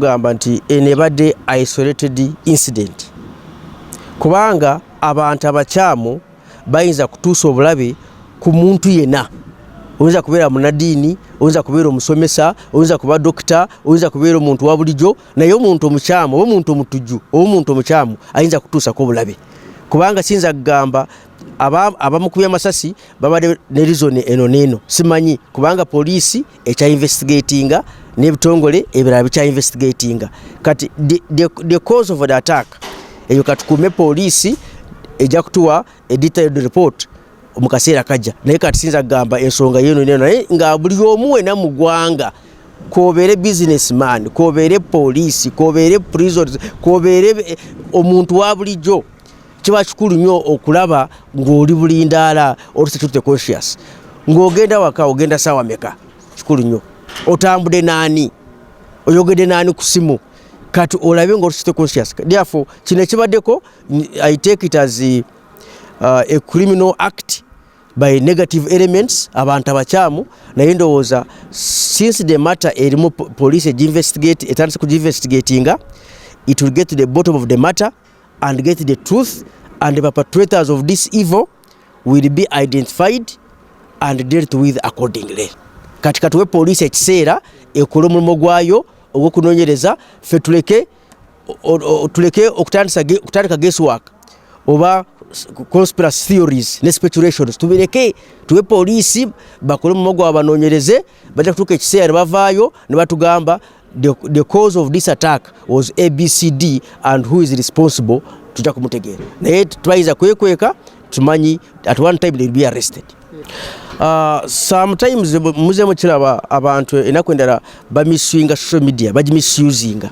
gamba nti enebadde isolated incident kubanga abantu abakyamu bayinza kutuusa obulabe ku muntu yena. Oyinza kubeera munadiini, oyinza kubeera omusomesa, oyinza kuba dokita, oyinza kubeera omuntu wa bulijjo, naye omuntu omukyamu oba omuntu omutujju oba omuntu omukyamu ayinza kutuusako obulabe. Kubanga siyinza kugamba abamukubya masasi babadde ne reason eno n'eno simanyi, kubanga poliisi ekya investigatinga n'ebitongole ebirala bikya investigatinga. Kati the cause of the attack eyo katukume poliisi ejja kutuwa a detailed report mu kaseera kajja. Naye kati siyinza kugamba ensonga y'eno n'eno, naye nga buli omu wena mu ggwanga, kobeere businessman, kobeere poliisi, kobeere prisons, kobeere omuntu wa bulijjo, kiba kikulu nnyo okulaba ng'oli bulindaala oli security conscious. Ng'ogenda waka ogenda ssaawa meka, kikulu nnyo. Otambudde naani, oyogedde naani ku simu, kati olabe ng'oli security conscious. Therefore kino ekibaddeko I take it as a criminal act by negative elements abantu abakyamu, naye ndowooza since the matter erimu police investigate etandise kuginvestigatinga, it will get to the bottom of the matter and get the truth, and the perpetrators of this evil will be identified and dealt with accordingly. Katika tuwe police ekiseera ekola omulimu gwayo ogw'okunoonyereza, ffe tuleke okutandika guesswork oba conspiracy theories ne speculations. Tubireke tuwe poliisi bakole omulimu gwabwe banoonyereze, bajja kutuuka ekiseera ne bavaayo ne batugamba the cause of this attack was ABCD and who is responsible tujja kumutegeera. Naye twayiza kwekweka tumanyi at one time they will be arrested. Sometimes muzeemu kiraba abantu ennaku endala bamisuinga social media, bagimisusinga.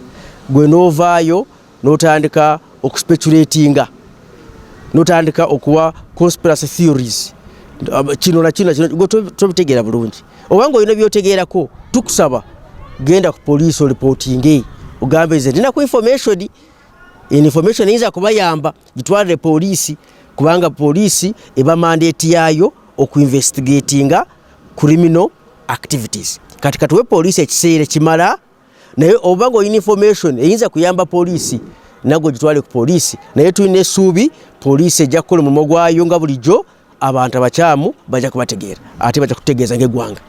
Gwe noovaayo n'otandika okuspeculatinga, n'otandika okuwa conspiracy theories, kino na kino gwe tobitegeera bulungi. Obanga olina byotegeerako, tukusaba genda ku police reporting, ugambe nze nina ku information eyinza kubayamba, gitwalire poliisi, kubanga poliisi eba mandate yayo okuinvestigatinga criminal activities. Kati katuwe poliisi ekiseera kimala, naye obanga olina information eyinza kuyamba poliisi, nagwo gitwale ku poliisi. Naye tulina essuubi poliisi ejja kukola omulimu gwayo nga bulijjo, abantu abakyamu bajja kubategeera ate bajja kutegeeza ng'eggwanga.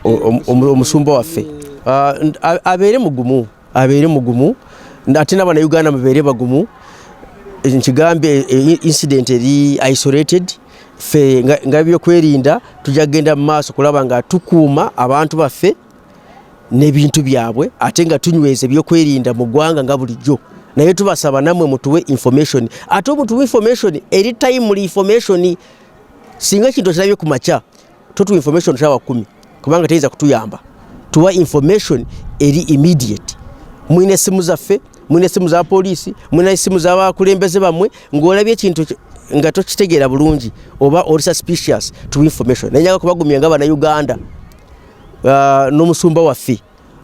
Omusumba waffe abeere mugumu ate n'Abannayuganda mubeere bagumu. Nkigambe incident eri isolated, ffe nga byokwerinda tujja kugenda mu maaso kulaba nga tukuuma abantu baffe n'ebintu byabwe, ate nga tunyweza ebyokwerinda mu ggwanga nga bulijjo. Naye tubasaba nammwe mutuwe information, ate omutuwe information eri timely information. Singa kintu kirabye ku makya totuwa information ssaawa 10 kubanga teyinza kutuyamba. Tuwa information eri immediate. Mwine essimu zaffe, mwine essimu za poliisi, mwine essimu z'abakulembeze bammwe, ng'olabye ekintu nga tokitegeera bulungi oba oli suspicious, tuwa information. Naye nyaga kubagumya nga Bannayuganda n'omusumba waffe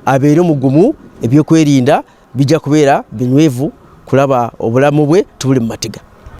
abeere mugumu, ebyokwerinda bijja kubeera binywevu kulaba obulamu bwe tubuli mu matega.